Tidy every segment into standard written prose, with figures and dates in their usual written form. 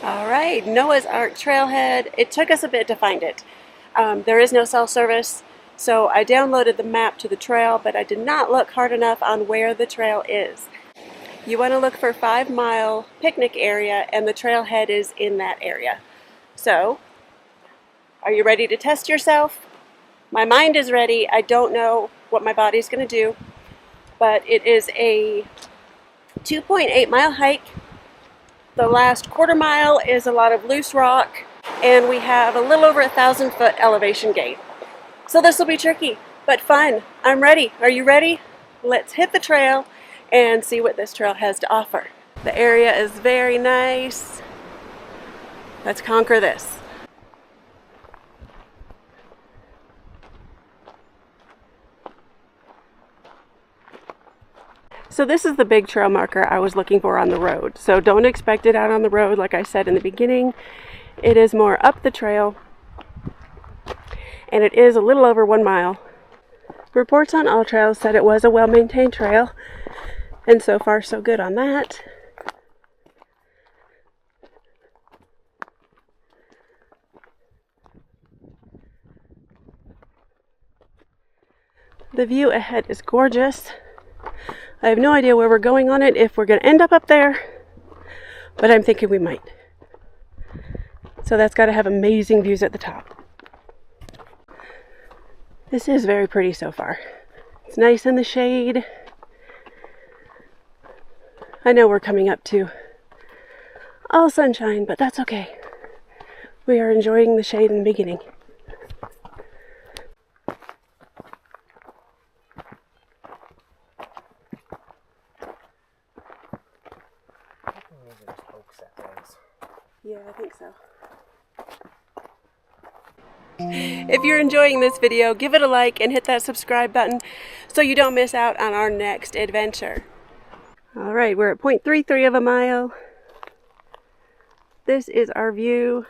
All right, Noah's Ark Trailhead. It took us a bit to find it. There is no cell service, so I downloaded the map to the trail, but I did not look hard enough on where the trail is. You want to look for 5 Mile picnic area, and the trailhead is in that area. So, are you ready to test yourself? My mind is ready. I don't know what my body's going to do, but it is a 2.8 mile hike. The last quarter mile is a lot of loose rock, and we have a little over 1,000-foot elevation gain. So this will be tricky, but fun. I'm ready. Are you ready? Let's hit the trail and see what this trail has to offer. The area is very nice. Let's conquer this. So this is the big trail marker I was looking for on the road. So don't expect it out on the road like I said in the beginning. It is more up the trail, and it is a little over 1 mile. Reports on all trails said it was a well-maintained trail, and so far so good on that. The view ahead is gorgeous. I have no idea where we're going on it, if we're going to end up there, but I'm thinking we might. So that's got to have amazing views at the top. This is very pretty so far. It's nice in the shade. I know we're coming up to all sunshine, but that's okay. We are enjoying the shade in the beginning. Yeah, I think so. If you're enjoying this video, give it a like and hit that subscribe button so you don't miss out on our next adventure. Alright, we're at 0.33 of a mile. This is our view.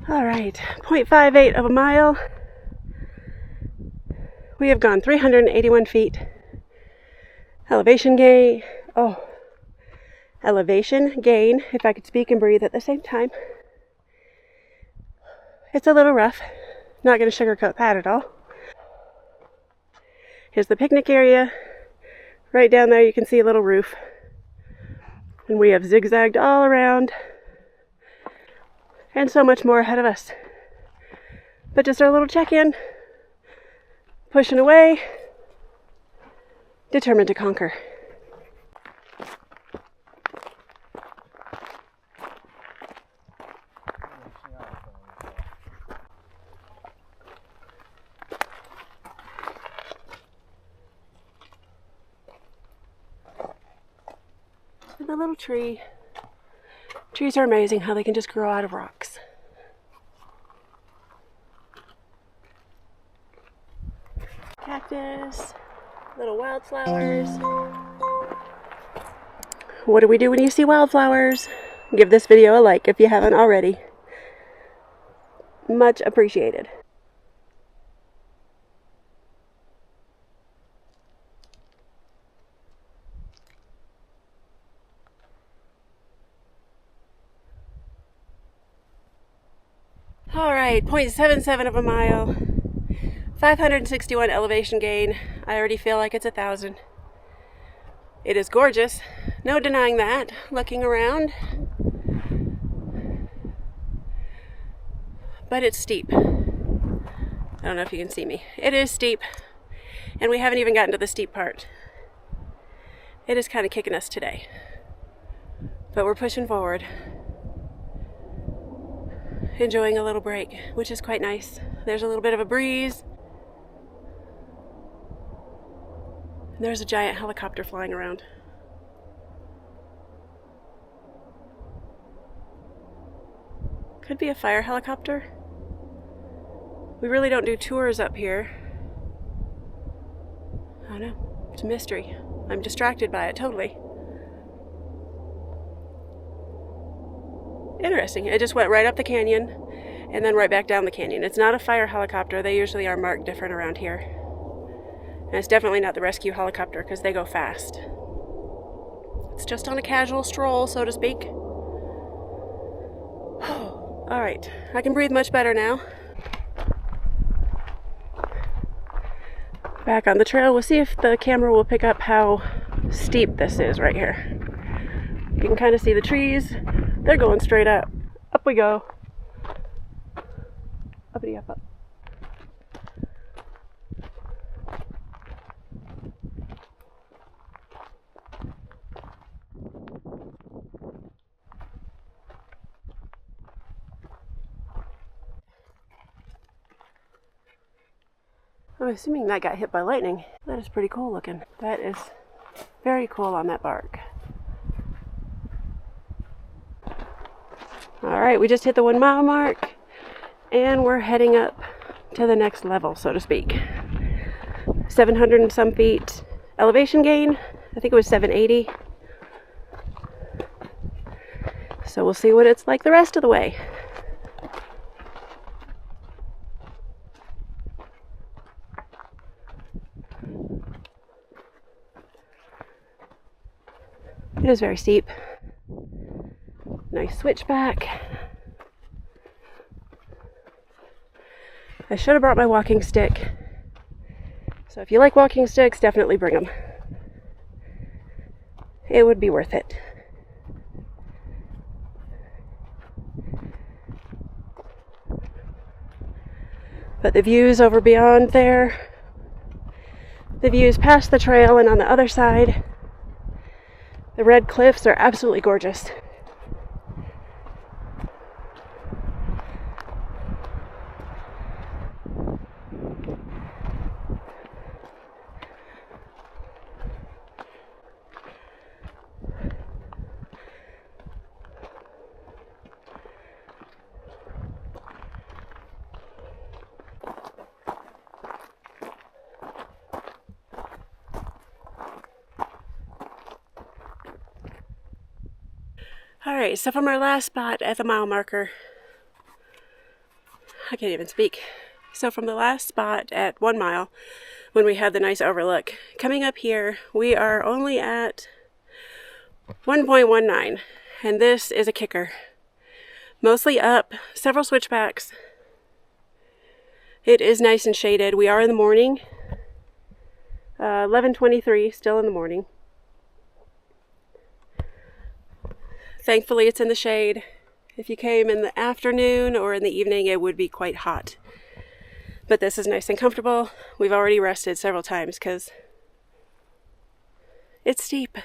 Alright, 0.58 of a mile. We have gone 381 feet. Elevation gain, if I could speak and breathe at the same time. It's a little rough. Not going to sugarcoat that at all. Here's the picnic area. Right down there you can see a little roof. And we have zigzagged all around. And so much more ahead of us. But just our little check-in. Pushing away. Determined to conquer. And the little tree. Trees are amazing how they can just grow out of rocks. Cactus, little wildflowers. What do we do when you see wildflowers? Give this video a like if you haven't already. Much appreciated. Alright, 0.77 of a mile, 561 elevation gain. I already feel like it's 1,000. It is gorgeous, no denying that, looking around. But it's steep. I don't know if you can see me. It is steep, and we haven't even gotten to the steep part. It is kind of kicking us today, but we're pushing forward, enjoying a little break, which is quite nice. There's a little bit of a breeze. And there's a giant helicopter flying around. Could be a fire helicopter. We really don't do tours up here. I don't know. It's a mystery. I'm distracted by it totally. Interesting. It just went right up the canyon and then right back down the canyon. It's not a fire helicopter. They usually are marked different around here. And it's definitely not the rescue helicopter because they go fast. It's just on a casual stroll, so to speak. All right, I can breathe much better now. Back on the trail, we'll see if the camera will pick up how steep this is right here. You can kind of see the trees. They're going straight up. Up we go. Uppity up, up. I'm assuming that got hit by lightning. That is pretty cool looking. That is very cool on that bark. Alright, we just hit the 1 mile mark and we're heading up to the next level, so to speak. 700 and some feet elevation gain. I think it was 780. So we'll see what it's like the rest of the way. It is very steep. Nice switchback. I should have brought my walking stick. So if you like walking sticks, definitely bring them. It would be worth it. But the views over beyond there, the views past the trail and on the other side, the red cliffs are absolutely gorgeous. Alright, so from our last spot at the mile marker, I can't even speak. So from the last spot at 1 mile, when we had the nice overlook, coming up here, we are only at 1.19, and this is a kicker. Mostly up, several switchbacks. It is nice and shaded. We are in the morning, 11:23, still in the morning. Thankfully, it's in the shade. If you came in the afternoon or in the evening, it would be quite hot. But this is nice and comfortable. We've already rested several times because it's steep.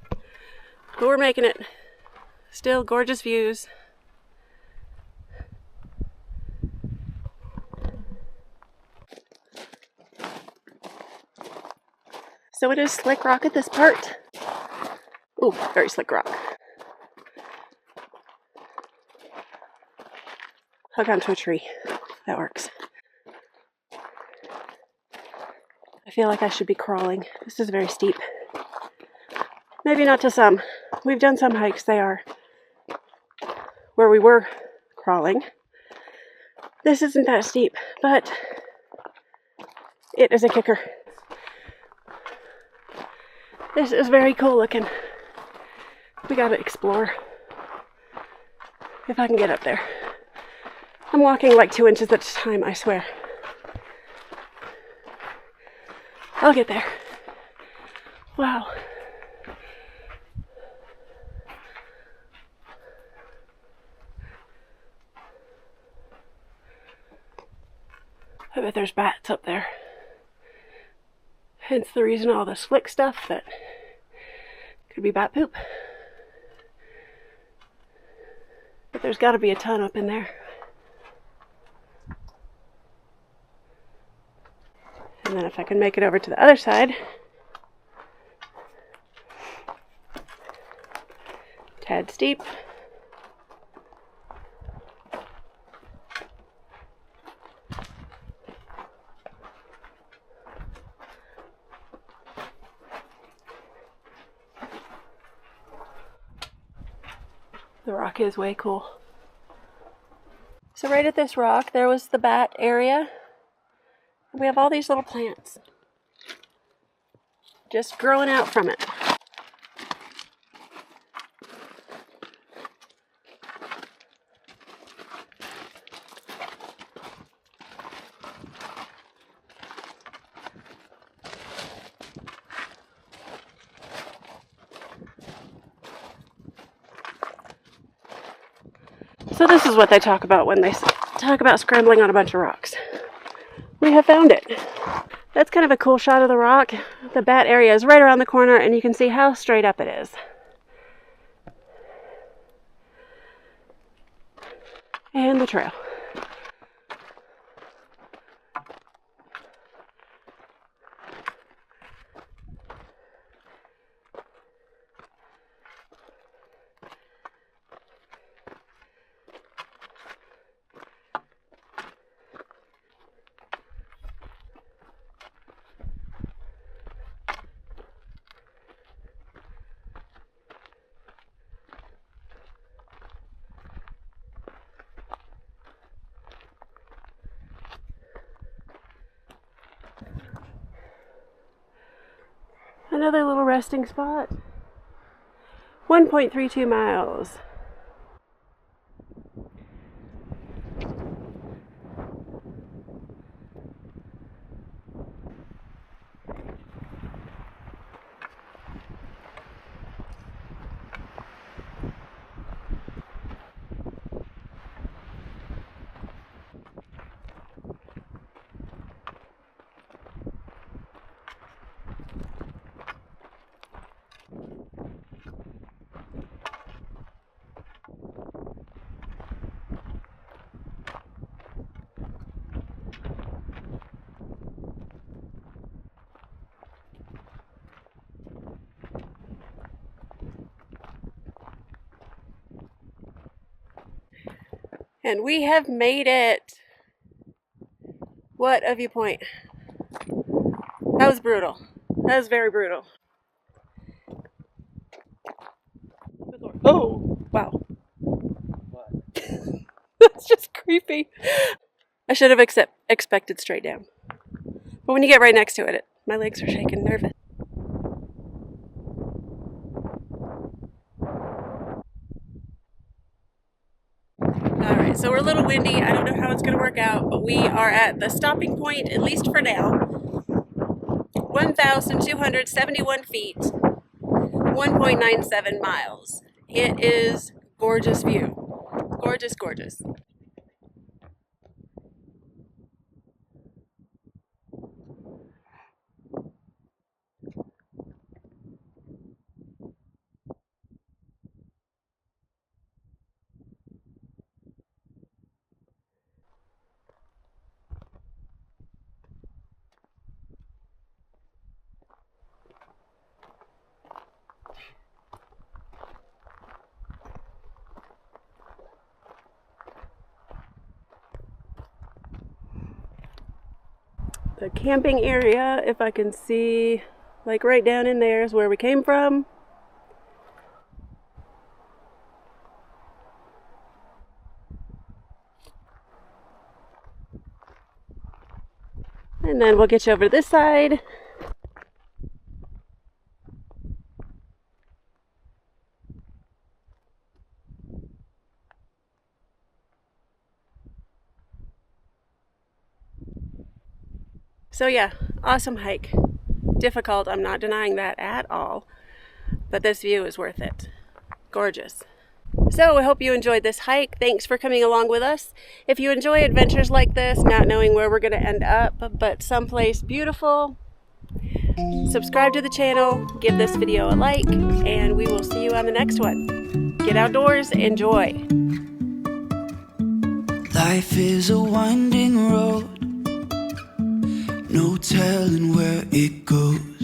But we're making it. Still gorgeous views. So it is slick rock at this part. Ooh, very slick rock. Hug onto a tree. That works. I feel like I should be crawling. This is very steep. Maybe not to some. We've done some hikes. They are where we were crawling. This isn't that steep, but it is a kicker. This is very cool looking. We gotta explore. If I can get up there. I'm walking like 2 inches at a time, I swear. I'll get there. Wow. I bet there's bats up there. Hence the reason all the slick stuff that Could be bat poop. But there's got to be a ton up in there. And then if I can make it over to the other side, tad steep. The rock is way cool. So right at this rock, there was the bat area. We have all these little plants just growing out from it. So this is what they talk about when they talk about scrambling on a bunch of rocks. We have found it. That's kind of a cool shot of the rock. The bat area is right around the corner and you can see how straight up it is. And the trail. Another little resting spot. 1.32 miles. And we have made it. What a viewpoint. That was brutal. That was very brutal. Oh, wow. What? That's just creepy. I should have expected straight down. But when you get right next to it, my legs are shaking, nervous. Alright, so we're a little windy. I don't know how it's going to work out, but we are at the stopping point, at least for now. 1,271 feet, 1.97 miles. It is gorgeous view. Gorgeous, gorgeous. The camping area, if I can see, like right down in there is where we came from. And then we'll get you over to this side. So yeah, awesome hike. Difficult, I'm not denying that at all. But this view is worth it. Gorgeous. So I hope you enjoyed this hike. Thanks for coming along with us. If you enjoy adventures like this, not knowing where we're going to end up, but someplace beautiful, Subscribe to the channel, give this video a like, and we will see you on the next one. Get outdoors, enjoy. Life is a winding road, no telling where it goes.